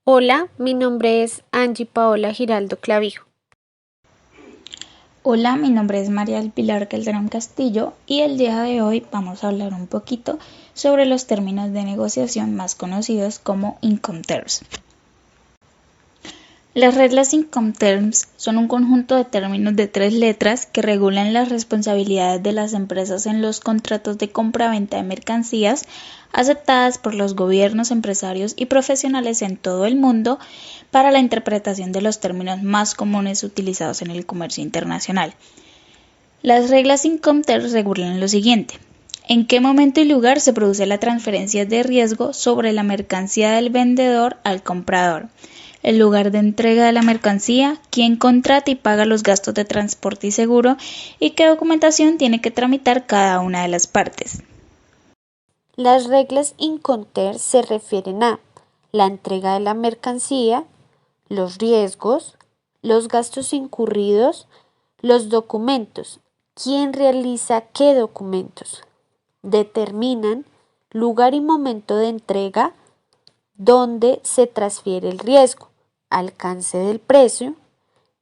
Hola, mi nombre es Angie Paola Giraldo Clavijo. Hola, mi nombre es María del Pilar Calderón Castillo y el día de hoy vamos a hablar un poquito sobre los términos de negociación más conocidos como Incoterms. Las reglas Incoterms son un conjunto de términos de 3 letras que regulan las responsabilidades de las empresas en los contratos de compra-venta de mercancías aceptadas por los gobiernos, empresarios y profesionales en todo el mundo para la interpretación de los términos más comunes utilizados en el comercio internacional. Las reglas Incoterms regulan lo siguiente: en qué momento y lugar se produce la transferencia de riesgo sobre la mercancía del vendedor al comprador, el lugar de entrega de la mercancía, quién contrata y paga los gastos de transporte y seguro, y qué documentación tiene que tramitar cada una de las partes. Las reglas Incoterms se refieren a la entrega de la mercancía, los riesgos, los gastos incurridos, los documentos, quién realiza qué documentos, determinan lugar y momento de entrega, dónde se transfiere el riesgo, alcance del precio,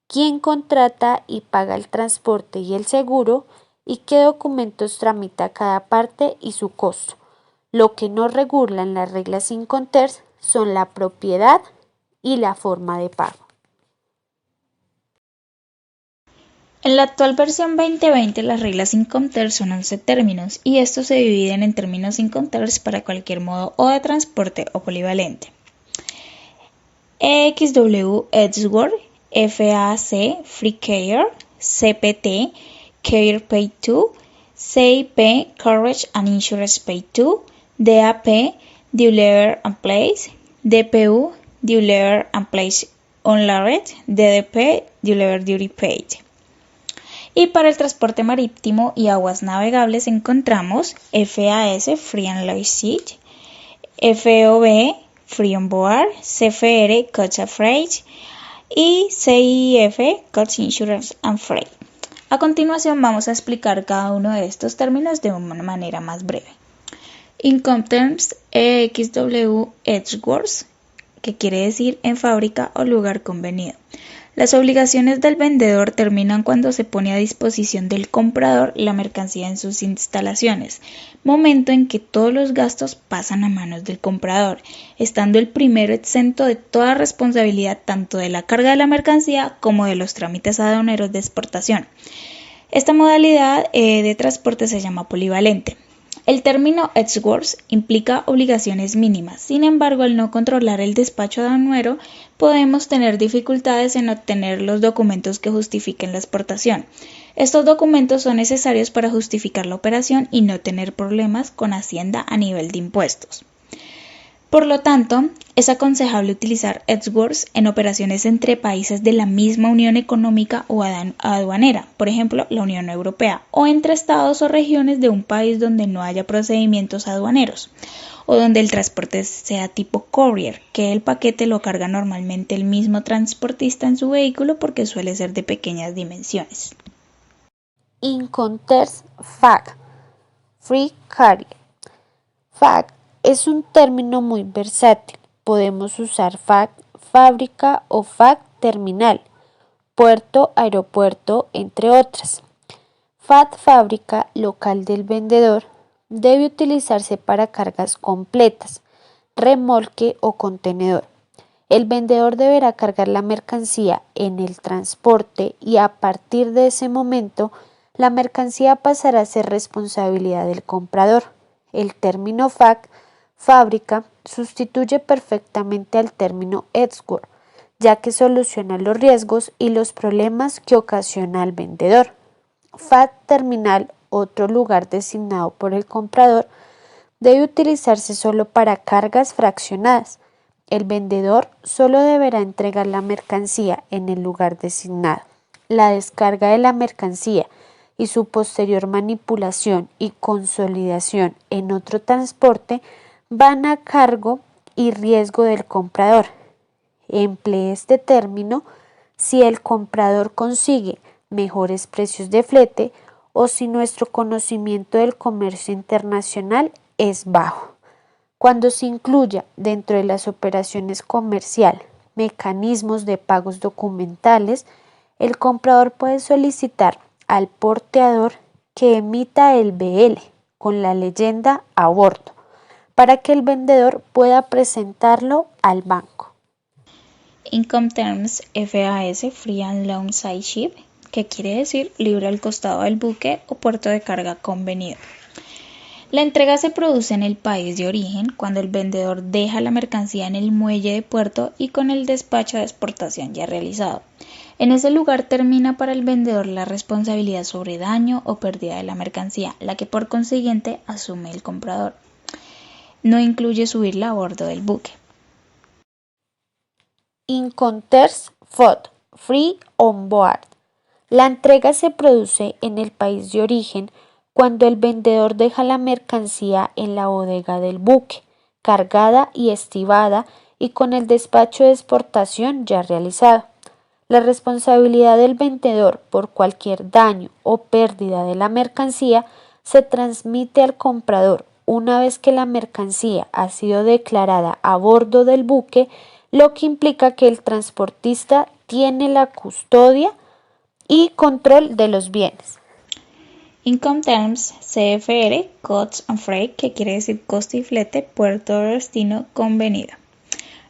quién contrata y paga el transporte y el seguro y qué documentos tramita cada parte y su costo. Lo que no regulan las reglas Incoterms son la propiedad y la forma de pago. En la actual versión 2020 las reglas Incoterms son 11 términos y estos se dividen en términos Incoterms para cualquier modo o de transporte o polivalente. EXW Edgeworth, FAC Free Care, CPT Care Paid To, CIP Coverage and Insurance Paid To, DAP Deliver and Place, DPU Deliver and Place Unloaded, DDP Deliver Duty Paid. Y para el transporte marítimo y aguas navegables encontramos FAS Free and Low Seat, FOB Free on Board, CFR Coach of Freight y CIF Coach Insurance and Freight. A continuación vamos a explicar cada uno de estos términos de una manera más breve. Incoterms EXW Edgeworth, que quiere decir en fábrica o lugar convenido. Las obligaciones del vendedor terminan cuando se pone a disposición del comprador la mercancía en sus instalaciones, momento en que todos los gastos pasan a manos del comprador, estando el primero exento de toda responsabilidad tanto de la carga de la mercancía como de los trámites aduaneros de exportación. Esta modalidad de transporte se llama polivalente. El término Edgeworth implica obligaciones mínimas, sin embargo, al no controlar el despacho aduanero, podemos tener dificultades en obtener los documentos que justifiquen la exportación. Estos documentos son necesarios para justificar la operación y no tener problemas con Hacienda a nivel de impuestos. Por lo tanto, es aconsejable utilizar Edgeworth en operaciones entre países de la misma Unión Económica o aduanera, por ejemplo, la Unión Europea, o entre estados o regiones de un país donde no haya procedimientos aduaneros, o donde el transporte sea tipo courier, que el paquete lo carga normalmente el mismo transportista en su vehículo porque suele ser de pequeñas dimensiones. Incoterms FAC Free Carrier. FAC es un término muy versátil. Podemos usar FAC fábrica o FAC terminal, puerto, aeropuerto, entre otras. FAC fábrica local del vendedor debe utilizarse para cargas completas, remolque o contenedor. El vendedor deberá cargar la mercancía en el transporte y a partir de ese momento la mercancía pasará a ser responsabilidad del comprador. El término FAC, fábrica, sustituye perfectamente al término Edgeworth, ya que soluciona los riesgos y los problemas que ocasiona el vendedor. FAC terminal, otro lugar designado por el comprador, debe utilizarse solo para cargas fraccionadas. El vendedor solo deberá entregar la mercancía en el lugar designado. La descarga de la mercancía y su posterior manipulación y consolidación en otro transporte van a cargo y riesgo del comprador. Emplee este término si el comprador consigue mejores precios de flete o si nuestro conocimiento del comercio internacional es bajo. Cuando se incluya dentro de las operaciones comercial mecanismos de pagos documentales, el comprador puede solicitar al porteador que emita el BL con la leyenda a bordo para que el vendedor pueda presentarlo al banco. Incoterms FAS Free and Loan Side Ship, que quiere decir libre al costado del buque o puerto de carga convenido. La entrega se produce en el país de origen cuando el vendedor deja la mercancía en el muelle de puerto y con el despacho de exportación ya realizado. En ese lugar termina para el vendedor la responsabilidad sobre daño o pérdida de la mercancía, la que por consiguiente asume el comprador. No incluye subirla a bordo del buque. Incoterms FOD Free on Board. La entrega se produce en el país de origen cuando el vendedor deja la mercancía en la bodega del buque, cargada y estibada y con el despacho de exportación ya realizado. La responsabilidad del vendedor por cualquier daño o pérdida de la mercancía se transmite al comprador una vez que la mercancía ha sido declarada a bordo del buque, lo que implica que el transportista tiene la custodia y control de los bienes. Incoterms CFR Costs and Freight, que quiere decir costo y flete, puerto de destino convenido.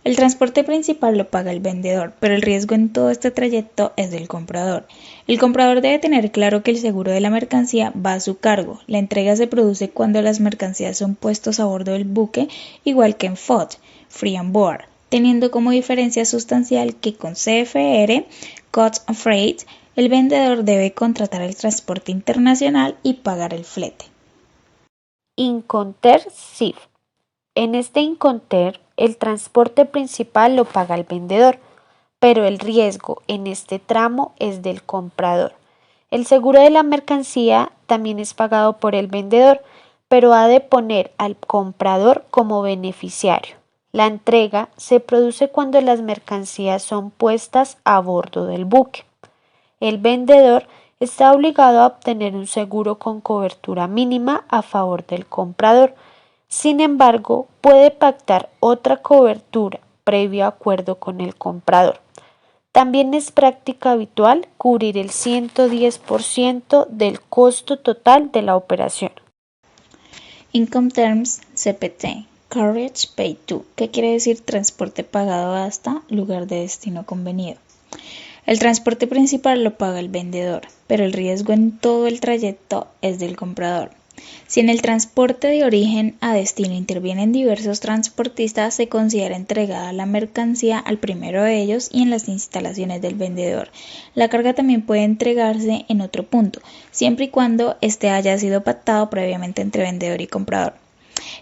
El transporte principal lo paga el vendedor, pero el riesgo en todo este trayecto es del comprador. El comprador debe tener claro que el seguro de la mercancía va a su cargo. La entrega se produce cuando las mercancías son puestos a bordo del buque, igual que en FOD, Free on Board, teniendo como diferencia sustancial que con CFR, Costs and Freight, el vendedor debe contratar el transporte internacional y pagar el flete. Incoterms SIF. En este Incoterms, el transporte principal lo paga el vendedor, pero el riesgo en este tramo es del comprador. El seguro de la mercancía también es pagado por el vendedor, pero ha de poner al comprador como beneficiario. La entrega se produce cuando las mercancías son puestas a bordo del buque. El vendedor está obligado a obtener un seguro con cobertura mínima a favor del comprador. Sin embargo, puede pactar otra cobertura previo acuerdo con el comprador. También es práctica habitual cubrir el 110% del costo total de la operación. Incoterms CPT Carriage Paid To, que quiere decir transporte pagado hasta lugar de destino convenido. El transporte principal lo paga el vendedor, pero el riesgo en todo el trayecto es del comprador. Si en el transporte de origen a destino intervienen diversos transportistas, se considera entregada la mercancía al primero de ellos y en las instalaciones del vendedor. La carga también puede entregarse en otro punto, siempre y cuando este haya sido pactado previamente entre vendedor y comprador.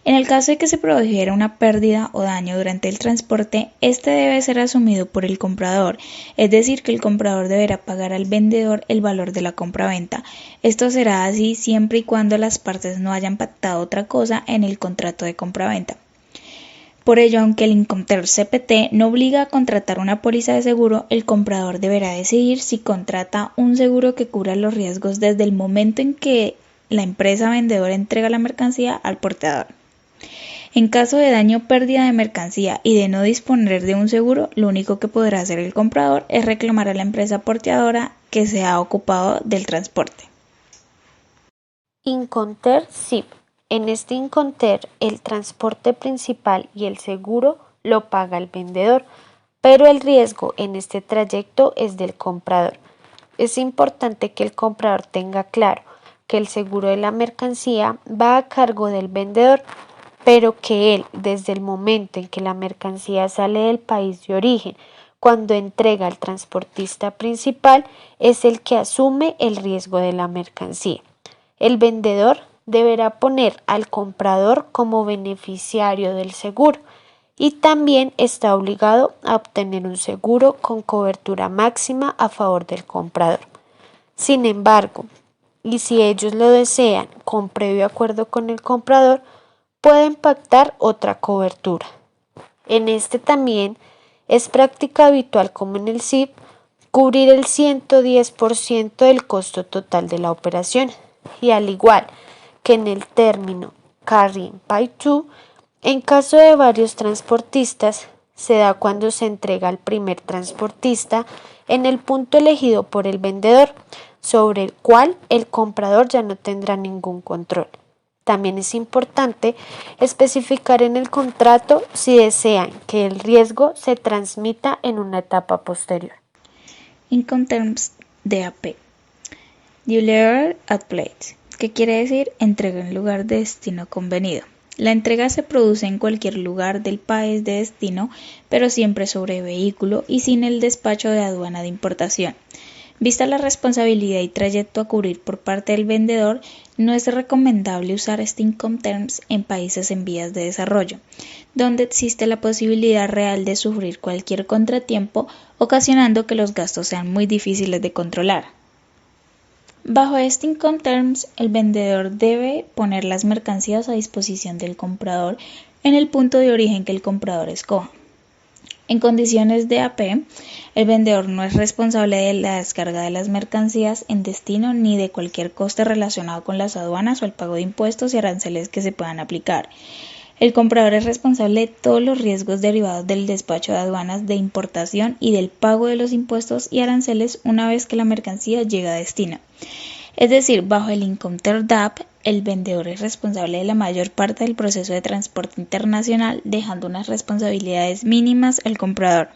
En el caso de que se produjera una pérdida o daño durante el transporte, este debe ser asumido por el comprador, es decir, que el comprador deberá pagar al vendedor el valor de la compraventa. Esto será así siempre y cuando las partes no hayan pactado otra cosa en el contrato de compraventa. Por ello, aunque el Incoterms CPT no obliga a contratar una póliza de seguro, el comprador deberá decidir si contrata un seguro que cubra los riesgos desde el momento en que la empresa vendedora entrega la mercancía al porteador. En caso de daño o pérdida de mercancía y de no disponer de un seguro, lo único que podrá hacer el comprador es reclamar a la empresa porteadora que se ha ocupado del transporte. Incoterms SIP. En este Incoterms, el transporte principal y el seguro lo paga el vendedor, pero el riesgo en este trayecto es del comprador. Es importante que el comprador tenga claro que el seguro de la mercancía va a cargo del vendedor, pero que él, desde el momento en que la mercancía sale del país de origen, cuando entrega al transportista principal, es el que asume el riesgo de la mercancía. El vendedor deberá poner al comprador como beneficiario del seguro y también está obligado a obtener un seguro con cobertura máxima a favor del comprador. Sin embargo, y si ellos lo desean con previo acuerdo con el comprador, pueden pactar otra cobertura. En este también es práctica habitual, como en el SIP, cubrir el 110% del costo total de la operación y al igual que en el término Carrying By To, En caso de varios transportistas, se da cuando se entrega al primer transportista en el punto elegido por el vendedor, sobre el cual el comprador ya no tendrá ningún control. También es importante especificar en el contrato si desean que el riesgo se transmita en una etapa posterior. Incoterms DAP. Delivered at place, que quiere decir entrega en lugar de destino convenido. La entrega se produce en cualquier lugar del país de destino, pero siempre sobre vehículo y sin el despacho de aduana de importación. Vista la responsabilidad y trayecto a cubrir por parte del vendedor, no es recomendable usar este Incoterms en países en vías de desarrollo, donde existe la posibilidad real de sufrir cualquier contratiempo, ocasionando que los gastos sean muy difíciles de controlar. Bajo este Incoterms, el vendedor debe poner las mercancías a disposición del comprador en el punto de origen que el comprador escoja. En condiciones de AP, el vendedor no es responsable de la descarga de las mercancías en destino ni de cualquier coste relacionado con las aduanas o el pago de impuestos y aranceles que se puedan aplicar. El comprador es responsable de todos los riesgos derivados del despacho de aduanas de importación y del pago de los impuestos y aranceles una vez que la mercancía llega a destino. Es decir, bajo el Incoterms DAP, el vendedor es responsable de la mayor parte del proceso de transporte internacional, dejando unas responsabilidades mínimas al comprador.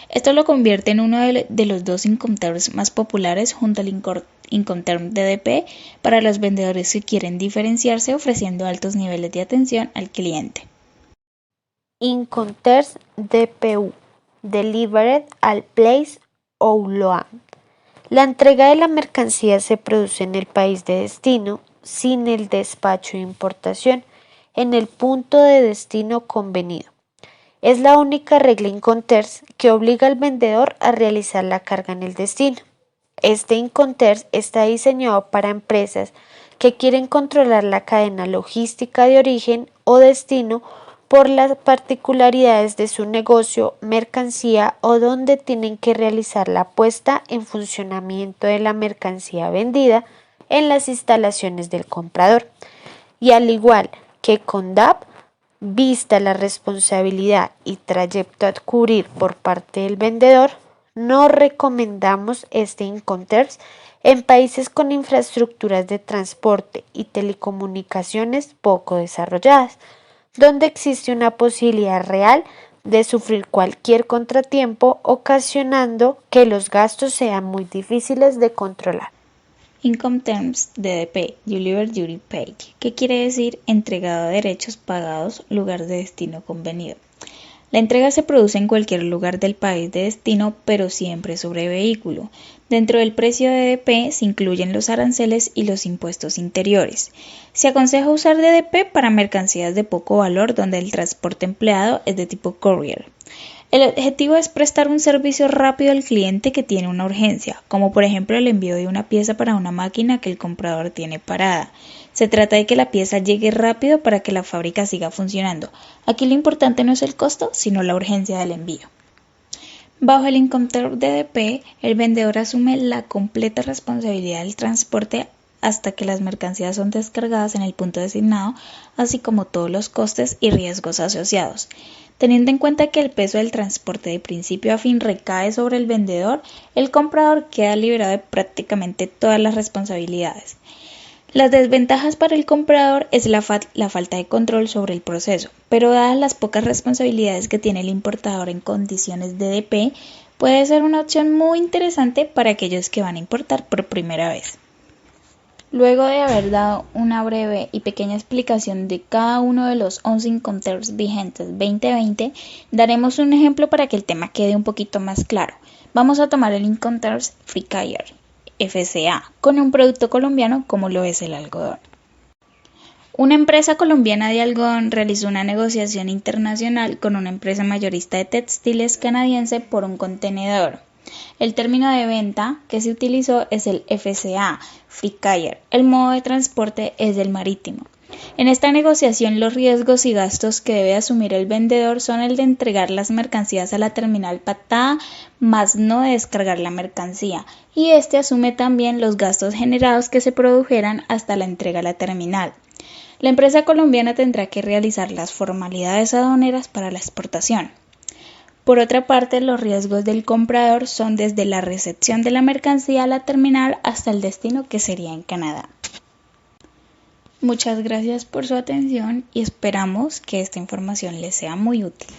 Esto lo convierte en uno de los dos Incoterms más populares junto al Incoterms DDP para los vendedores que quieren diferenciarse ofreciendo altos niveles de atención al cliente. Incoterms DPU, Delivered at Place o LOAN. La entrega de la mercancía se produce en el país de destino sin el despacho de importación en el punto de destino convenido. Es la única regla Incoterms que obliga al vendedor a realizar la carga en el destino. Este Incoterms está diseñado para empresas que quieren controlar la cadena logística de origen o destino por las particularidades de su negocio, mercancía o donde tienen que realizar la puesta en funcionamiento de la mercancía vendida en las instalaciones del comprador. Y al igual que con DAP, vista la responsabilidad y trayecto a cubrir por parte del vendedor, no recomendamos este Incoterms en países con infraestructuras de transporte y telecomunicaciones poco desarrolladas, donde existe una posibilidad real de sufrir cualquier contratiempo, ocasionando que los gastos sean muy difíciles de controlar. Incoterms DDP, Delivered Duty Paid, que quiere decir entregado de derechos pagados, lugar de destino convenido. La entrega se produce en cualquier lugar del país de destino, pero siempre sobre vehículo. Dentro del precio de DDP se incluyen los aranceles y los impuestos interiores. Se aconseja usar DDP para mercancías de poco valor donde el transporte empleado es de tipo courier. El objetivo es prestar un servicio rápido al cliente que tiene una urgencia, como por ejemplo el envío de una pieza para una máquina que el comprador tiene parada. Se trata de que la pieza llegue rápido para que la fábrica siga funcionando. Aquí lo importante no es el costo, sino la urgencia del envío. Bajo el Incoterms DDP, el vendedor asume la completa responsabilidad del transporte hasta que las mercancías son descargadas en el punto designado, así como todos los costes y riesgos asociados. Teniendo en cuenta que el peso del transporte de principio a fin recae sobre el vendedor, el comprador queda liberado de prácticamente todas las responsabilidades. Las desventajas para el comprador es la falta de control sobre el proceso, pero dadas las pocas responsabilidades que tiene el importador en condiciones de DP, puede ser una opción muy interesante para aquellos que van a importar por primera vez. Luego de haber dado una breve y pequeña explicación de cada uno de los 11 Incoterms vigentes 2020, daremos un ejemplo para que el tema quede un poquito más claro. Vamos a tomar el Incoterms Free Carrier, FCA, con un producto colombiano como lo es el algodón. Una empresa colombiana de algodón realizó una negociación internacional con una empresa mayorista de textiles canadiense por un contenedor. El término de venta que se utilizó es el FCA, Free Carrier. El modo de transporte es el marítimo. En esta negociación, los riesgos y gastos que debe asumir el vendedor son el de entregar las mercancías a la terminal pactada, más no de descargar la mercancía, y este asume también los gastos generados que se produjeran hasta la entrega a la terminal. La empresa colombiana tendrá que realizar las formalidades aduaneras para la exportación. Por otra parte, los riesgos del comprador son desde la recepción de la mercancía a la terminal hasta el destino, que sería en Canadá. Muchas gracias por su atención y esperamos que esta información les sea muy útil.